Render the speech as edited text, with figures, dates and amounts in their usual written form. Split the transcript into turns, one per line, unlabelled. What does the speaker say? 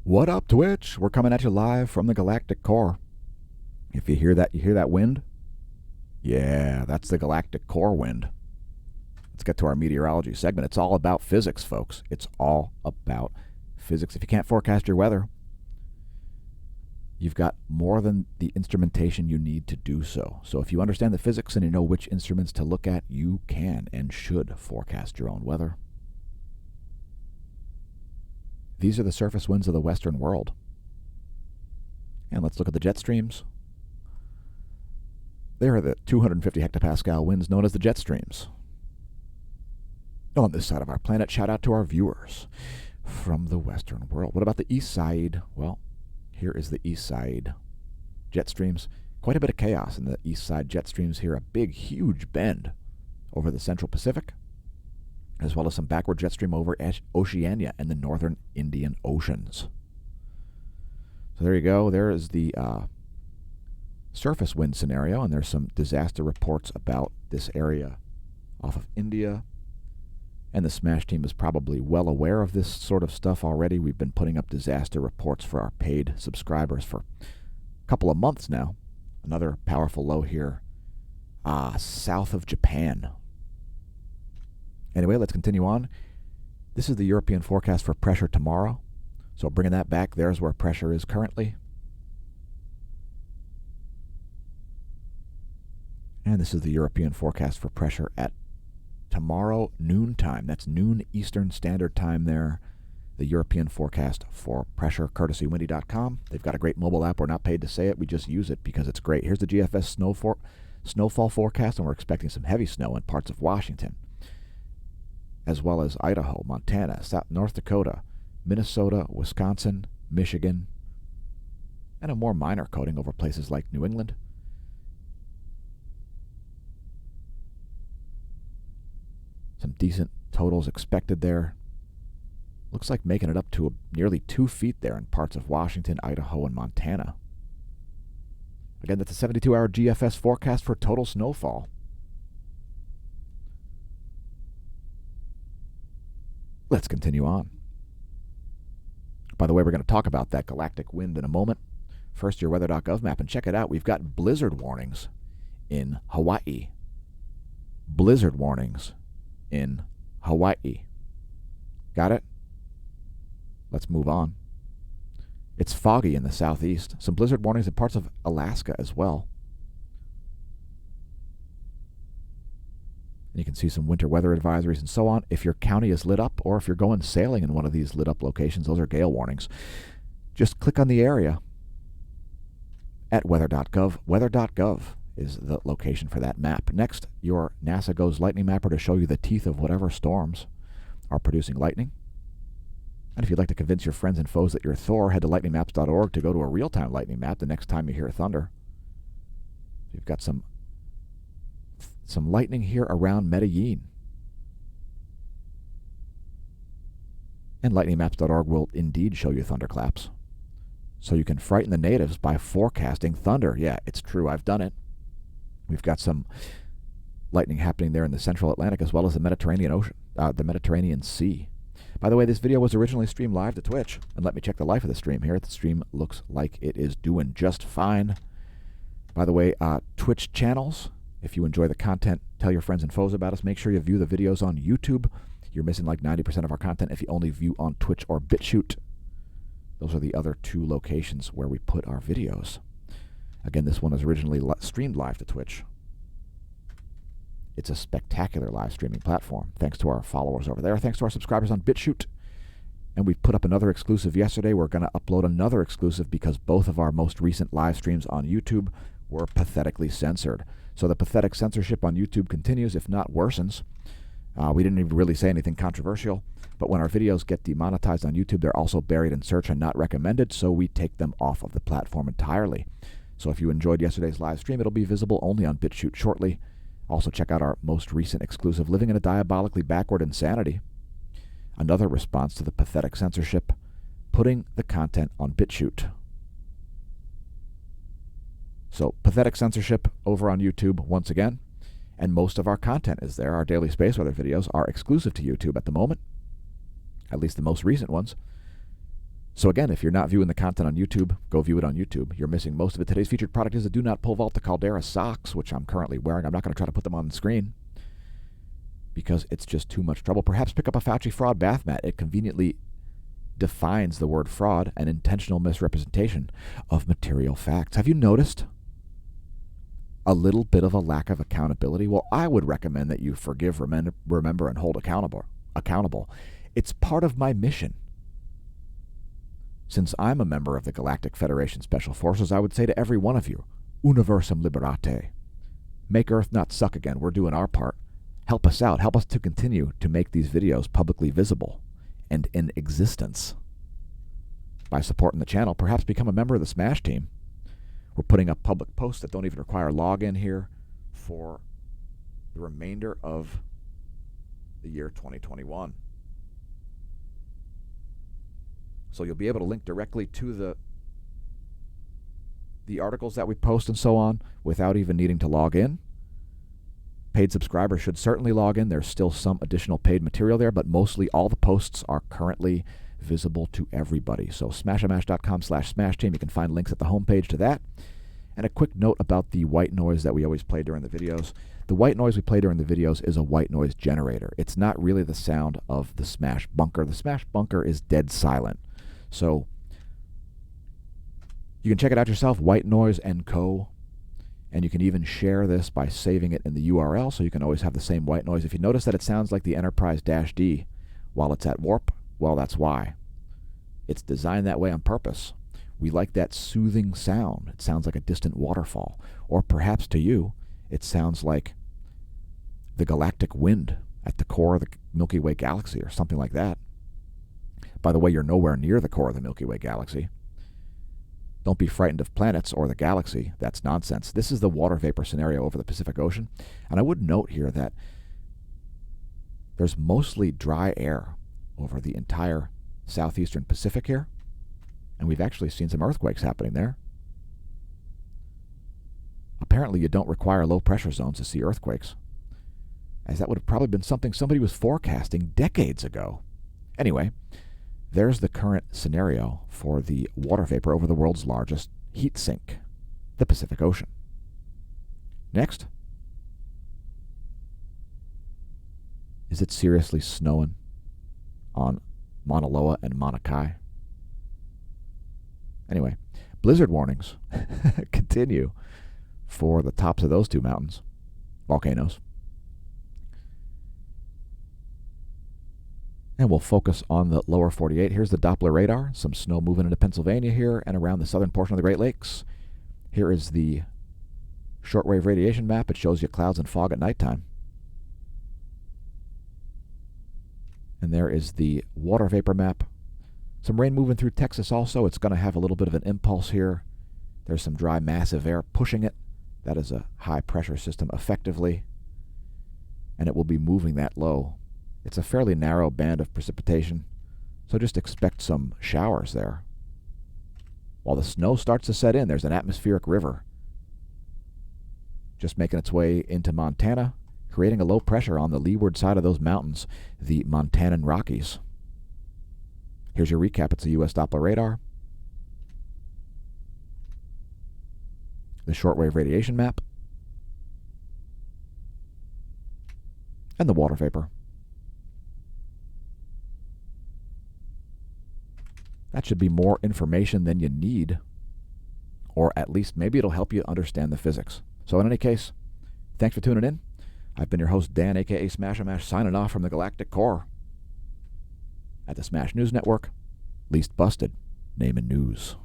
What up, Twitch? We're coming at you live from the galactic core. If you hear that wind? Yeah, that's the galactic core wind. Let's get to our meteorology segment. It's all about physics, folks. It's all about physics. If you can't forecast your weather, you've got more than the instrumentation you need to do so. So if you understand the physics and you know which instruments to look at, you can and should forecast your own weather. These are the surface winds of the Western world. And let's look at the jet streams. There are the 250 hectopascal winds known as the jet streams. On this side of our planet, shout out to our viewers from the Western world. What about the east side? Well, here is the east side jet streams. Quite a bit of chaos in the east side jet streams here. A big, huge bend over the central Pacific, as well as some backward jet stream over Oceania and the northern Indian Oceans. So there you go. There is the surface wind scenario, and there's some disaster reports about this area off of India. And the Smash team is probably well aware of this sort of stuff already. We've been putting up disaster reports for our paid subscribers for a couple of months now. Another powerful low here south of Japan. Anyway, let's continue on. This is the European forecast for pressure tomorrow. So bringing that back, there's where pressure is currently. And this is the European forecast for pressure at tomorrow noontime. That's noon Eastern Standard Time there. The European forecast for pressure, courtesy windy.com. They've got a great mobile app. We're not paid to say it. We just use it because it's great. Here's the GFS snowfall forecast, and we're expecting some heavy snow in parts of Washington, as well as Idaho, Montana, North Dakota, Minnesota, Wisconsin, Michigan, and a more minor coating over places like New England. Some decent totals expected there. Looks like making it up to nearly 2 feet there in parts of Washington, Idaho, and Montana. Again, that's a 72-hour GFS forecast for total snowfall. Let's continue on. By the way, we're going to talk about that galactic wind in a moment. First, your weather.gov map, and check it out. We've got blizzard warnings in Hawaii. Blizzard warnings in Hawaii. Got it? Let's move on. It's foggy in the southeast. Some blizzard warnings in parts of Alaska as well. And you can see some winter weather advisories and so on. If your county is lit up, or if you're going sailing in one of these lit up locations, those are gale warnings. Just click on the area at weather.gov. Weather.gov is the location for that map. Next, your NASA Goes Lightning Mapper to show you the teeth of whatever storms are producing lightning. And if you'd like to convince your friends and foes that you're Thor, head to lightningmaps.org to go to a real-time lightning map the next time you hear thunder. You've got some lightning here around Medellin. And lightningmaps.org will indeed show you thunderclaps. So you can frighten the natives by forecasting thunder. Yeah, it's true. I've done it. We've got some lightning happening there in the central Atlantic as well as the Mediterranean Ocean, the Mediterranean Sea. By the way, this video was originally streamed live to Twitch. And let me check the life of the stream here. The stream looks like it is doing just fine. By the way, Twitch channels, if you enjoy the content, tell your friends and foes about us. Make sure you view the videos on YouTube. You're missing like 90% of our content if you only view on Twitch or BitChute. Those are the other two locations where we put our videos. Again, this one is originally streamed live to Twitch. It's a spectacular live streaming platform. Thanks to our followers over there. Thanks to our subscribers on BitChute. And we put up another exclusive yesterday. We're going to upload another exclusive because both of our most recent live streams on YouTube were pathetically censored. So the pathetic censorship on YouTube continues, if not worsens. We didn't even really say anything controversial, but when our videos get demonetized on YouTube, they're also buried in search and not recommended, so we take them off of the platform entirely. So if you enjoyed yesterday's live stream, it'll be visible only on BitChute shortly. Also check out our most recent exclusive, Living in a Diabolically Backward Insanity. Another response to the pathetic censorship, putting the content on BitChute. So pathetic censorship over on YouTube once again. And most of our content is there. Our daily space weather videos are exclusive to YouTube at the moment, at least the most recent ones. So again, if you're not viewing the content on YouTube, go view it on YouTube. You're missing most of it. Today's featured product is the Do Not Pole Vault the Caldera socks, which I'm currently wearing. I'm not going to try to put them on the screen because it's just too much trouble. Perhaps pick up a Fauci fraud bath mat. It conveniently defines the word fraud, an intentional misrepresentation of material facts. Have you noticed a little bit of a lack of accountability? Well, I would recommend that you forgive, remember, and hold accountable. It's part of my mission. Since I'm a member of the Galactic Federation Special Forces, I would say to every one of you, Universum Liberate. Make Earth not suck again. We're doing our part. Help us out. Help us to continue to make these videos publicly visible and in existence. By supporting the channel, perhaps become a member of the SMASH team. We're putting up public posts that don't even require login here for the remainder of the year 2021. So you'll be able to link directly to the articles that we post and so on without even needing to log in. Paid subscribers should certainly log in. There's still some additional paid material there, but mostly all the posts are currently visible to everybody. So smashamash.com/smash team. You can find links at the homepage to that. And a quick note about the white noise that we always play during the videos. The white noise we play during the videos is a white noise generator. It's not really the sound of the SMASH bunker. The SMASH bunker is dead silent. So you can check it out yourself, White Noise & Co. And you can even share this by saving it in the URL so you can always have the same white noise. If you notice that it sounds like the Enterprise-D while it's at warp, well, that's why. It's designed that way on purpose. We like that soothing sound. It sounds like a distant waterfall. Or perhaps to you, it sounds like the galactic wind at the core of the Milky Way galaxy or something like that. By the way, you're nowhere near the core of the Milky Way galaxy. Don't be frightened of planets or the galaxy. That's nonsense. This is the water vapor scenario over the Pacific Ocean. And I would note here that there's mostly dry air over the entire southeastern Pacific here. And we've actually seen some earthquakes happening there. Apparently, you don't require low pressure zones to see earthquakes, as that would have probably been something somebody was forecasting decades ago. Anyway, there's the current scenario for the water vapor over the world's largest heat sink, the Pacific Ocean. Next. Is it seriously snowing on Mauna Loa and Mauna Kea? Anyway, blizzard warnings continue for the tops of those two mountains, volcanoes. And we'll focus on the lower 48. Here's the Doppler radar. Some snow moving into Pennsylvania here and around the southern portion of the Great Lakes. Here is the shortwave radiation map. It shows you clouds and fog at nighttime. And there is the water vapor map. Some rain moving through Texas also. It's going to have a little bit of an impulse here. There's some dry, massive air pushing it. That is a high-pressure system effectively. And it will be moving that low. It's a fairly narrow band of precipitation, so just expect some showers there. While the snow starts to set in, there's an atmospheric river just making its way into Montana, creating a low pressure on the leeward side of those mountains, the Montanan Rockies. Here's your recap. It's a U.S. Doppler radar, the shortwave radiation map, and the water vapor. That should be more information than you need, or at least maybe it'll help you understand the physics. So in any case, thanks for tuning in. I've been your host, Dan, a.k.a. smAsho, signing off from the Galactic Core at the Smash News Network. Least busted, name and news.